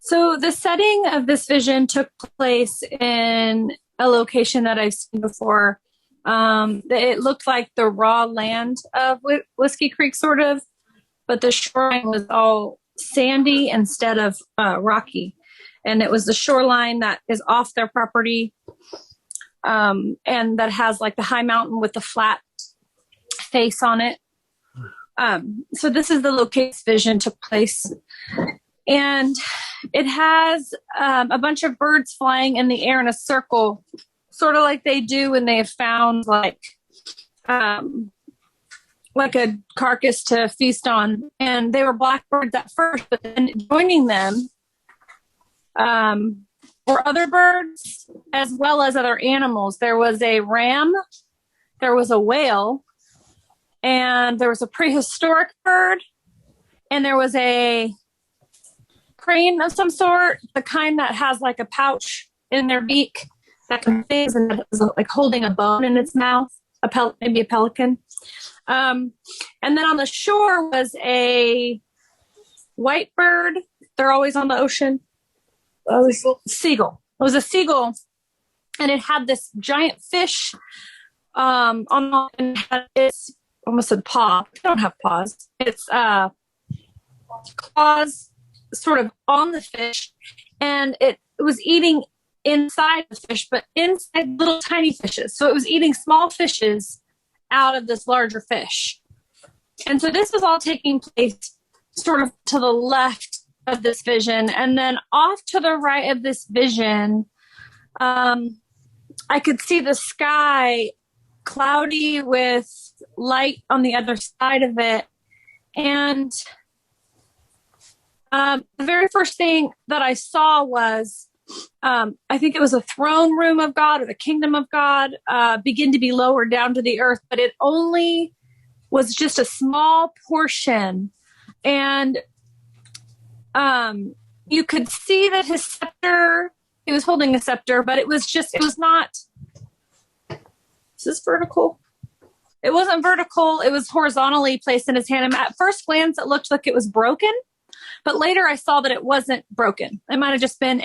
So the setting of this vision took place in a location that I've seen before. It looked like the raw land of Whiskey Creek, sort of, but the shoreline was all sandy instead of rocky. And it was the shoreline that is off their property, and that has like the high mountain with the flat face on it. So this is the location vision took place. And it has a bunch of birds flying in the air in a circle, sort of like they do when they have found like a carcass to feast on. And they were blackbirds at first, but then joining them were other birds as well as other animals. There was a ram, there was a whale, and there was a prehistoric bird, and there was a crane of some sort, the kind that has like a pouch in their beak that can things and is like holding a bone in its mouth, maybe a pelican. And then on the shore was a white bird. They're always on the ocean. Seagull. It was a seagull, and it had this giant fish and had its almost said paw. They don't have paws. It's claws sort of on the fish, and it was eating inside the fish, but inside little tiny fishes. So it was eating small fishes out of this larger fish. And so this was all taking place sort of to the left of this vision. And then off to the right of this vision, I could see the sky cloudy with light on the other side of it. And the very first thing that I saw was, I think it was a throne room of God or the kingdom of God begin to be lowered down to the earth, but it only was just a small portion. And you could see that his scepter, he was holding a scepter, but it was not, is this vertical? It wasn't vertical. It was horizontally placed in his hand. And at first glance, it looked like it was broken. But later I saw that it wasn't broken. It might have just been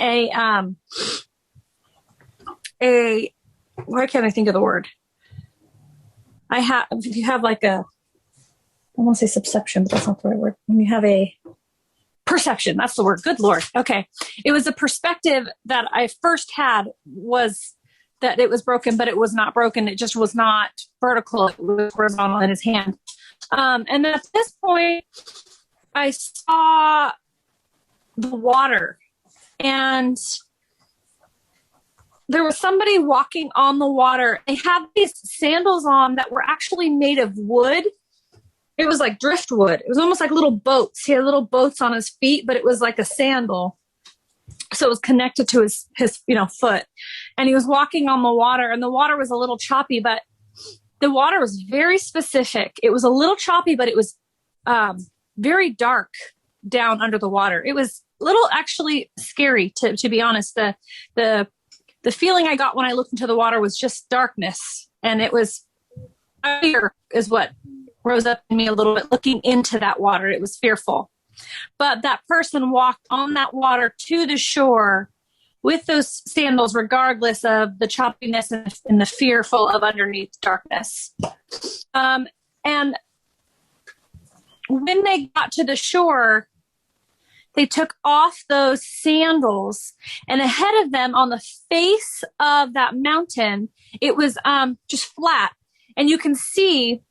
why can't I think of the word? If you have like I won't say subception, but that's not the right word. When you have a perception, that's the word. Good Lord. Okay. It was a perspective that I first had was that it was broken, but it was not broken. It just was not vertical. It was horizontal in his hand. And at this point, I saw the water, and there was somebody walking on the water. They had these sandals on that were actually made of wood. It was like driftwood. It was almost like little boats. He had little boats on his feet, but it was like a sandal. So it was connected to his foot. And he was walking on the water, and the water was a little choppy, but the water was very specific. It was a little choppy, but it was very dark down under the water. It was a little actually scary, to be honest. The feeling I got when I looked into the water was just darkness. And it was fear is what rose up in me a little bit looking into that water. It was fearful. But that person walked on that water to the shore with those sandals, regardless of the choppiness and the fearful of underneath darkness. And when they got to the shore, they took off those sandals, and ahead of them on the face of that mountain, it was just flat. And you can see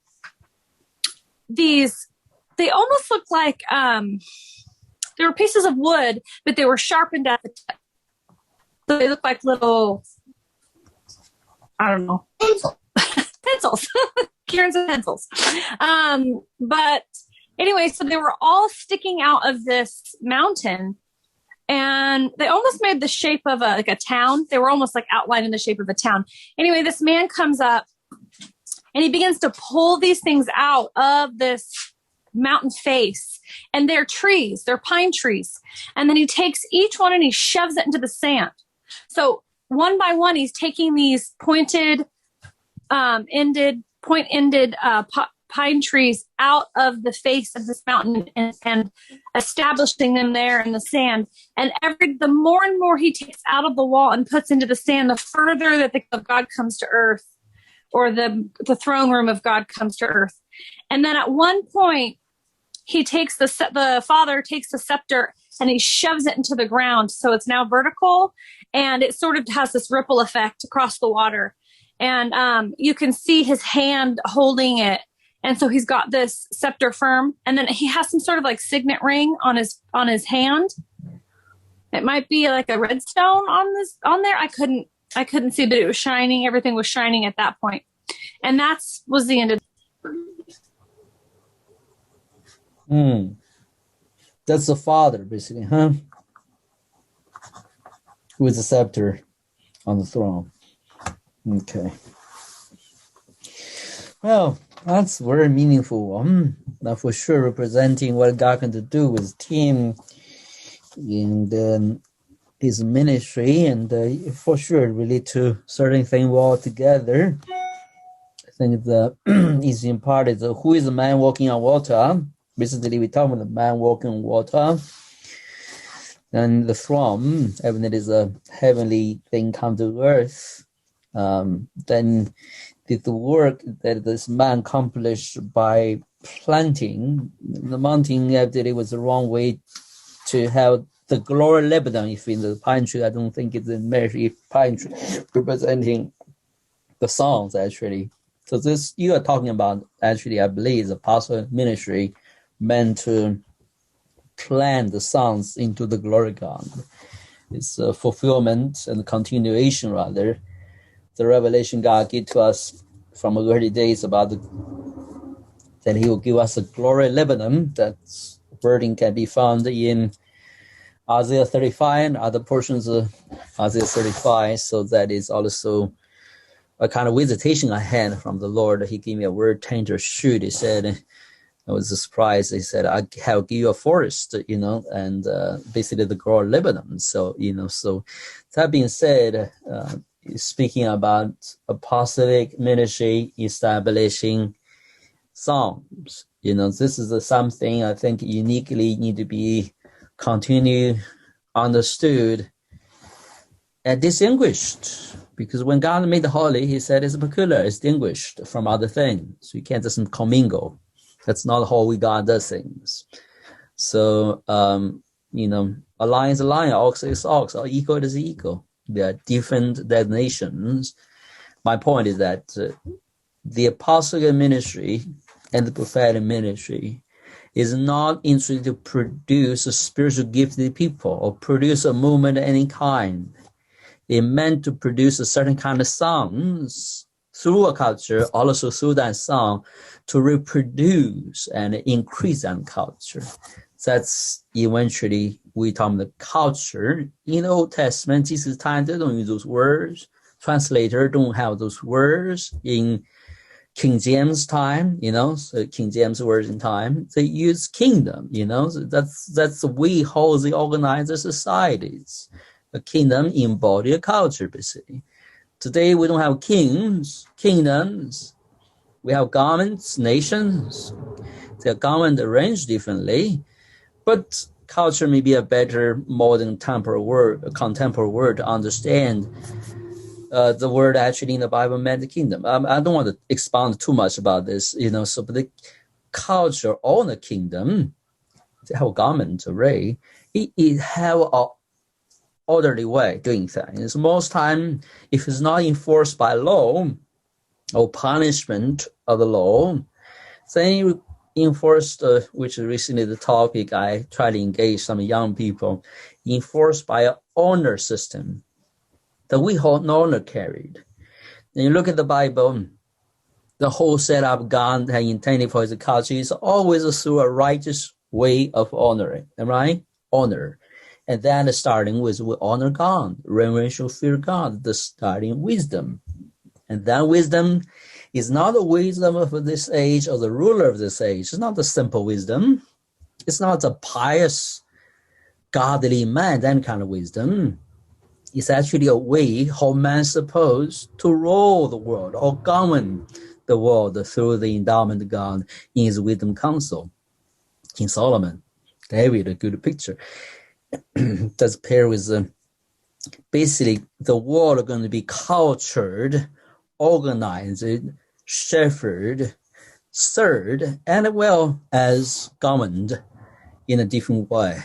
these, they almost looked like they were pieces of wood, but they were sharpened at the tip. So they look like little, I don't know, pencils, Kieran's pencils. But anyway, so they were all sticking out of this mountain, and they almost made the shape of a town. They were almost like outlined in the shape of a town. Anyway, this man comes up, and he begins to pull these things out of this mountain face, and they're trees, they're pine trees. And then he takes each one and he shoves it into the sand. So one by one, he's taking these point-ended pine trees out of the face of this mountain and establishing them there in the sand. And the more and more he takes out of the wall and puts into the sand, the further that the kingdom of God comes to earth, or the throne room of God comes to earth. And then at one point, the father takes the scepter and he shoves it into the ground. So it's now vertical, and it sort of has this ripple effect across the water. And you can see his hand holding it. And so he's got this scepter firm, and then he has some sort of like signet ring on his hand. It might be like a redstone on there. I couldn't see, but it was shining. Everything was shining at that point. And was the end of That's the father, basically, huh? With the scepter on the throne. Okay. Well, that's very meaningful. Now, for sure, representing what God can do with Tim in his ministry, and for sure relate to certain things all together. I think the easy part is who is the man walking on water. Basically, we talk about the man walking on water. And the throne, even it is a heavenly thing come to earth, then the work that this man accomplished by planting the mountain, after it was the wrong way to have the glory Lebanon, if in the pine tree, I don't think it's a Mary pine tree representing the songs, actually. So this you are talking about, actually, I believe, is apostle ministry meant to plant the songs into the glory God. It's a fulfillment and continuation, rather. The revelation God gave to us from early days about that he will give us a glory Lebanon. That wording can be found in Isaiah 35 and other portions of Isaiah 35. So that is also a kind of visitation I had from the Lord. He gave me a word, tender shoot. He said, I was surprised. He said, I have give you a forest, and basically the glory Lebanon. So, so that being said, speaking about apostolic ministry, establishing Psalms, this is something I think uniquely need to be continued, understood, and distinguished. Because when God made the holy, he said it's peculiar, it's distinguished from other things. So you can't just commingle. That's not how God does things. So, a lion is a lion, ox is ox, or eagle is eagle. They are different designations. My point is that the apostolic ministry and the prophetic ministry is not interested to produce a spiritual gifted people or produce a movement of any kind. It meant to produce a certain kind of songs through a culture, also through that song, to reproduce and increase that culture. That's eventually we talk about the culture. In the Old Testament, Jesus' time, they don't use those words. Translator don't have those words. In King James time, so King James words in time, they use kingdom, so that's the way how they organize their societies. A kingdom embody a culture, basically. Today, we don't have kings, kingdoms. We have governments, nations. Their government arranged differently, but culture may be a better modern contemporary word to understand. The word actually in the Bible meant the kingdom. I don't want to expound too much about this, but the culture on the kingdom, they have a government array. It have a orderly way of doing things. Most time, if it's not enforced by law or punishment of the law, then you enforced, which is recently the topic I try to engage some young people, enforced by an honor system that we hold honor carried. And you look at the Bible, the whole setup God had intended for his culture is always through a righteous way of honoring, right? Honor. And then starting with we honor God, reverential fear God, the starting wisdom. And that wisdom is not the wisdom of this age or the ruler of this age. It's not the simple wisdom. It's not the pious, godly man, that kind of wisdom. It's actually a way how man's supposed to rule the world or govern the world through the endowment of God in his wisdom counsel. King Solomon, David, a good picture. Does pair with basically the world going to be cultured, organized, shepherded, served, and well as governed in a different way.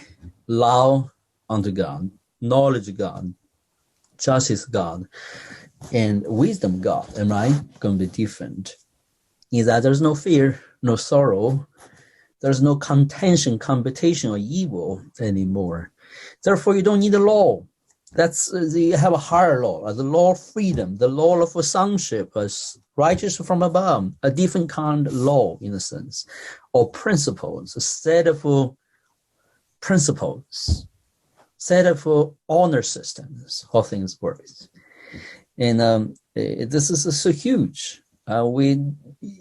Law unto God, knowledge of God, justice God, and wisdom God, am I going to be different? In that there's no fear, no sorrow, there's no contention, competition, or evil anymore. Therefore, you don't need a law. That's you have a higher law, the law of freedom, the law of sonship, righteous from above, a different kind of law in a sense, or principles, a set of principles, set of honor systems, how things work. And this is so huge. We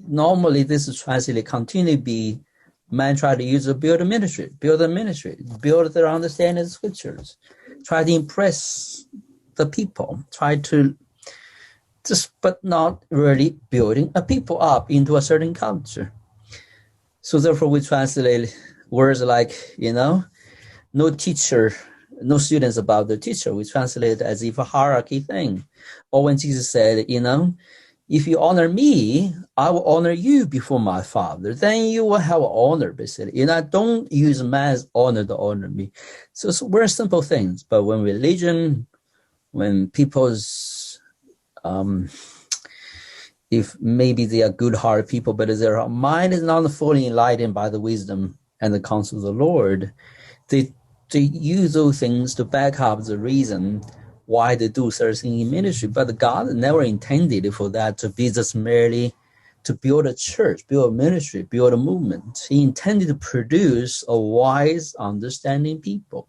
normally this is translated continue to be man try to use a build a ministry, build their understanding of the scriptures, try to impress the people, try to just but not really building a people up into a certain culture. So therefore we translate words like, no teacher, no students about the teacher. We translate it as if a hierarchy thing. Or when Jesus said, if you honor me, I will honor you before my Father. Then you will have honor, basically. Don't use man's honor to honor me. So it's very simple things. But when religion, when people's, if maybe they are good-hearted people, but their mind is not fully enlightened by the wisdom and the counsel of the Lord, they use those things to back up the reason why they do certain things in ministry. But God never intended for that to be just merely to build a church, build a ministry, build a movement. He intended to produce a wise, understanding people.